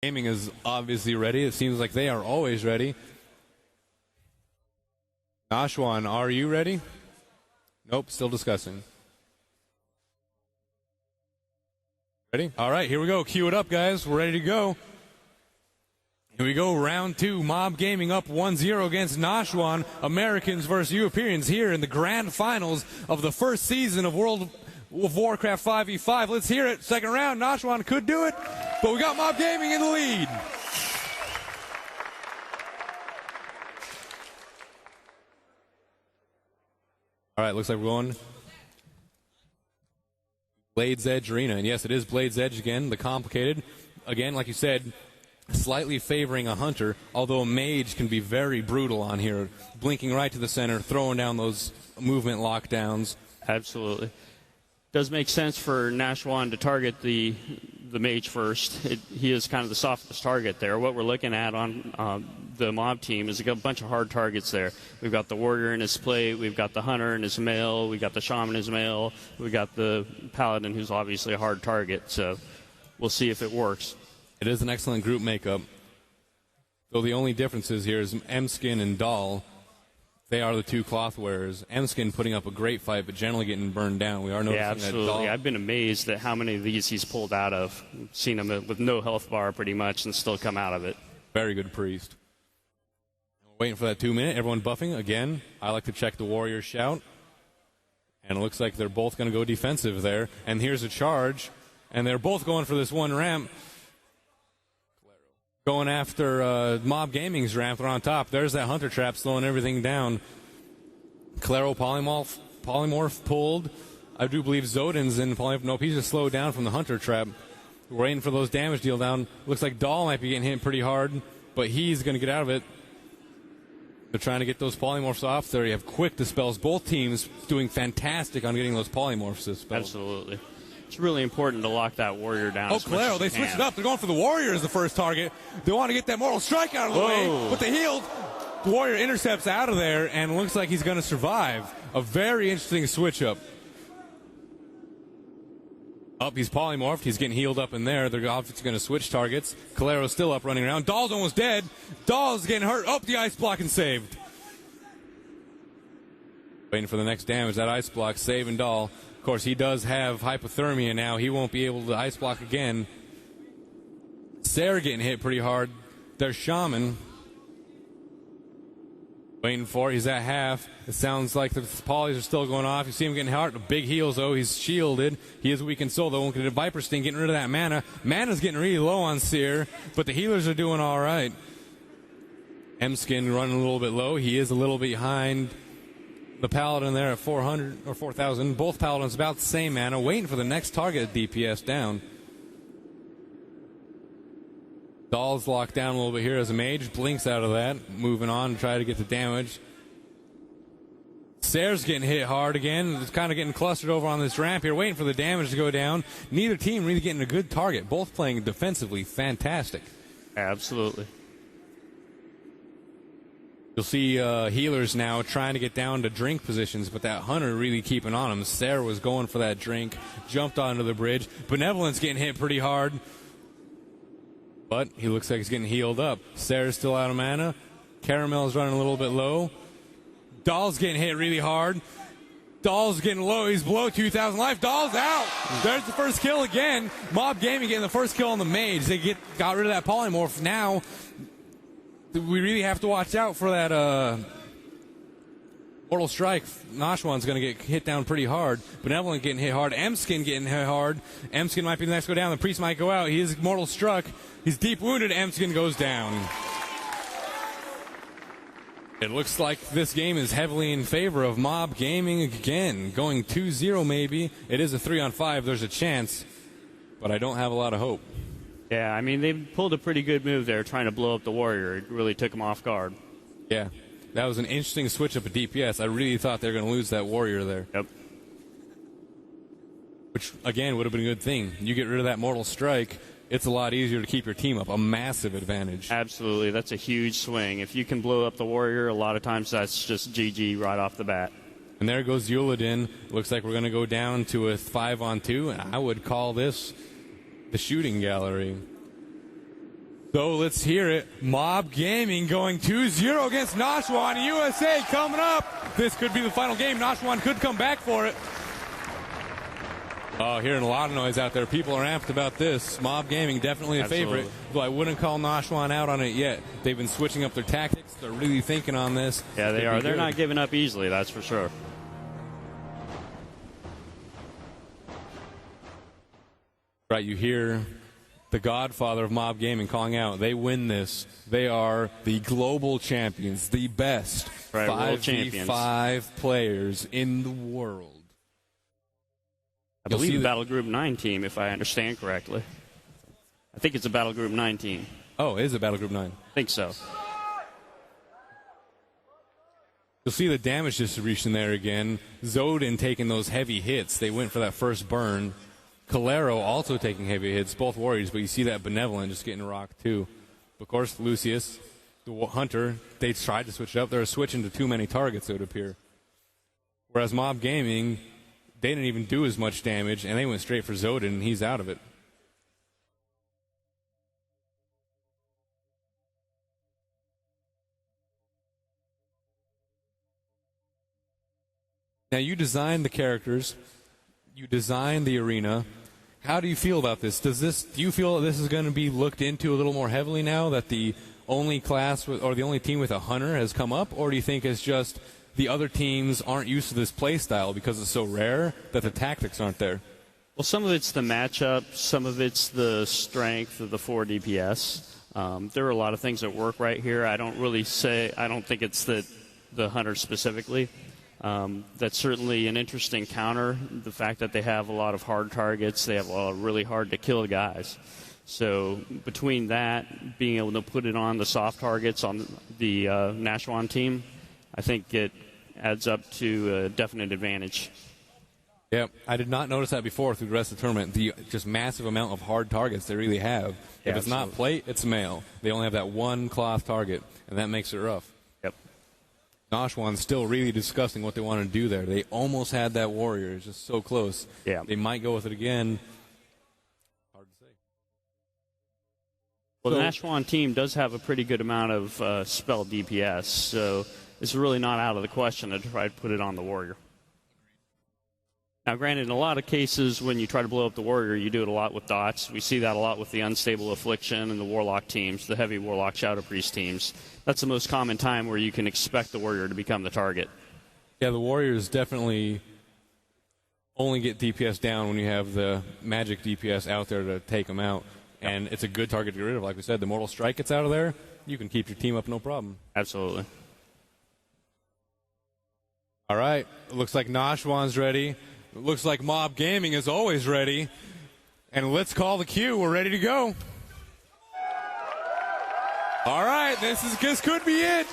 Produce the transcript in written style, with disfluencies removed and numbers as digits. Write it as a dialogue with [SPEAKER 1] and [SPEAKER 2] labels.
[SPEAKER 1] Gaming is obviously ready. It seems like they are always ready. Nashwan, are you ready? Nope, still discussing. Ready? All right, here we go. Cue it up, guys. We're ready to go. Here we go, round two. MoBGaming up 1-0 against Nashwan. Americans versus Europeans here in the grand finals of the first season of World of Warcraft 5v5. Let's hear it. Second round. Nashwan could do it, but we got MoBGaming in the lead. All right, looks like we're going Blades Edge Arena. And yes, it is Blades Edge again, the complicated. Again, like you said, slightly favoring a hunter, although a mage can be very brutal on here, blinking right to the center, throwing down those movement lockdowns.
[SPEAKER 2] Moably. Does make sense for Nashwan to target the mage first. He is kind of the softest target there. What we're looking at on the mob team is a bunch of hard targets there. We've got the warrior in his plate, we've got the hunter in his mail, we've got the shaman in his mail, we've got the paladin who's obviously a hard target. So we'll see if it works.
[SPEAKER 1] It is an excellent group makeup. Though the only differences here is M-Skin and Dahl. They are the two cloth wearers. M-Skin putting up a great fight, but generally getting burned down. We are noticing
[SPEAKER 2] absolutely.
[SPEAKER 1] that Dahl...
[SPEAKER 2] I've been amazed at how many of these he's pulled out of. Seen him with no health bar pretty much and still come out of it.
[SPEAKER 1] Very good priest. Waiting for that 2 minute. Everyone buffing. Again, I like to check the warrior shout. And it looks like they're both going to go defensive there. And here's a charge. And they're both going for this one ramp. Going after MoBGaming's ramp. They're on top. There's that hunter trap slowing everything down. Claro polymorph pulled. I do believe Zodin's in polymorph. Nope, he's just slowed down from the hunter trap. We're waiting for those damage deal down. Looks like Dahl might be getting hit pretty hard, but he's going to get out of it. They're trying to get those polymorphs off there. You have quick dispels. Both teams doing fantastic on getting those polymorphs dispelled.
[SPEAKER 2] Absolutely. It's really important to lock that warrior down.
[SPEAKER 1] Oh, Claro, they switched it up. They're going for the warrior as the first target. They want to get that mortal strike out of the way, but the healed. The warrior intercepts out of there, and looks like he's going to survive. A very interesting switch-up. Up, he's polymorphed. He's getting healed up in there. They're obviously going to switch targets. Calero's still up, running around. Dahl's almost dead. Dahl's getting hurt. Oh, the ice block and saved. Waiting for the next damage. That ice block saving Dahl. Of course, he does have hypothermia now. He won't be able to ice block again. Sarah getting hit pretty hard. There's Shaman. Waiting for it. He's at half. It sounds like the polys are still going off. You see him getting hurt. Big heals, though. He's shielded. He is weak in soul, though. Won't get a Viper Sting, getting rid of that mana. Mana's getting really low on Seer, but the healers are doing all right. M-Skin running a little bit low. He is a little behind the Paladin there at 400 or 4,000. Both Paladins about the same mana. Waiting for the next target DPS down. Dahl's locked down a little bit here as a mage. Blinks out of that. Moving on to try to get the damage. Sayre's getting hit hard again. It's kind of getting clustered over on this ramp here. Waiting for the damage to go down. Neither team really getting a good target. Both playing defensively fantastic.
[SPEAKER 2] Absolutely.
[SPEAKER 1] You'll see healers now trying to get down to drink positions, but that hunter really keeping on him. Sarah was going for that drink. Jumped onto the bridge. Benevolent's getting hit pretty hard. But he looks like he's getting healed up. Sarah's still out of mana. Caramel's running a little bit low. Dahl's getting hit really hard. Dahl's getting low. He's below 2,000 life. Dahl's out. There's the first kill again. MoBGaming getting the first kill on the mage. They got rid of that polymorph. Now, we really have to watch out for that Mortal Strike. Nashwan's going to get hit down pretty hard. Benevolent getting hit hard. M-Skin getting hit hard. M-Skin might be the next to go down. The Priest might go out. He is Mortal Struck. He's deep wounded. M-Skin goes down. It looks like this game is heavily in favor of MoBGaming again. Going 2-0 maybe. It is a 3-on-5. There's a chance. But I don't have a lot of hope.
[SPEAKER 2] Yeah, I mean, they pulled a pretty good move there trying to blow up the warrior. It really took him off guard.
[SPEAKER 1] Yeah. That was an interesting switch up of DPS. I really thought they were going to lose that warrior there.
[SPEAKER 2] Yep.
[SPEAKER 1] Which, again, would have been a good thing. You get rid of that Mortal Strike, it's a lot easier to keep your team up. A massive advantage.
[SPEAKER 2] Absolutely. That's a huge swing. If you can blow up the warrior, a lot of times that's just GG right off the bat.
[SPEAKER 1] And there goes Yuladin. Looks like we're going to go down to a 5-on-2. And I would call this the shooting gallery. So let's hear it. MoBGaming going 2-0 against Nashwan. USA coming up. This could be the final game. Nashwan could come back for it. Oh, hearing a lot of noise out there. People are amped about this. MoBGaming definitely a favorite, though I wouldn't call Nashwan out on it yet. They've been switching up their tactics. They're really thinking on this.
[SPEAKER 2] Yeah, they are. They're not giving up easily, that's for sure.
[SPEAKER 1] Right, you hear the godfather of MoBGaming calling out. They win this. They are the global champions, the best 5v5 players in the world.
[SPEAKER 2] I believe the Battle Group 9 team, if I understand correctly. I think it's a Battle Group 9 team.
[SPEAKER 1] Oh, it is a Battle Group 9.
[SPEAKER 2] I think so.
[SPEAKER 1] You'll see the damage distribution there again. Zodin taking those heavy hits. They went for that first burn. Calero also taking heavy hits, both warriors, but you see that Benevolent just getting rocked too. Of course, Lucius, the Hunter, they tried to switch it up. They were switching to too many targets, it would appear. Whereas MoBGaming, they didn't even do as much damage, and they went straight for Zodin, and he's out of it. Now, you designed the characters. You designed the arena. How do you feel about this? Do you feel that this is going to be looked into a little more heavily now that the only class or the only team with a hunter has come up, or do you think it's just the other teams aren't used to this play style because it's so rare that the tactics aren't there?
[SPEAKER 2] Well, some of it's the matchup, some of it's the strength of the 4 DPS. There are a lot of things that work right here. I don't think it's the hunter specifically. That's certainly an interesting counter, the fact that they have a lot of hard targets. They have a lot of really hard-to-kill guys. So between that, being able to put it on the soft targets on the Nashwan team, I think it adds up to a definite advantage.
[SPEAKER 1] Yeah, I did not notice that before through the rest of the tournament, the just massive amount of hard targets they really have.
[SPEAKER 2] Yeah,
[SPEAKER 1] if it's not plate, it's mail. They only have that one cloth target, and that makes it rough. Nashwan's still really discussing what they want to do there. They almost had that warrior. It's just so close.
[SPEAKER 2] Yeah.
[SPEAKER 1] They might go with it again. Hard to say.
[SPEAKER 2] Well, the Nashwan team does have a pretty good amount of spell DPS, so it's really not out of the question to try to put it on the warrior. Now, granted, in a lot of cases, when you try to blow up the warrior, you do it a lot with dots. We see that a lot with the Unstable Affliction and the Warlock teams, the heavy Warlock Shadow Priest teams. That's the most common time where you can expect the warrior to become the target.
[SPEAKER 1] Yeah, the warriors definitely only get DPS down when you have the magic DPS out there to take them out. And it's a good target to get rid of. Like we said, the Mortal Strike gets out of there, you can keep your team up no problem.
[SPEAKER 2] Absolutely.
[SPEAKER 1] All right, it looks like Nashwan's ready. It looks like MoBGaming is always ready. And let's call the cue. We're ready to go. All right, this could be it.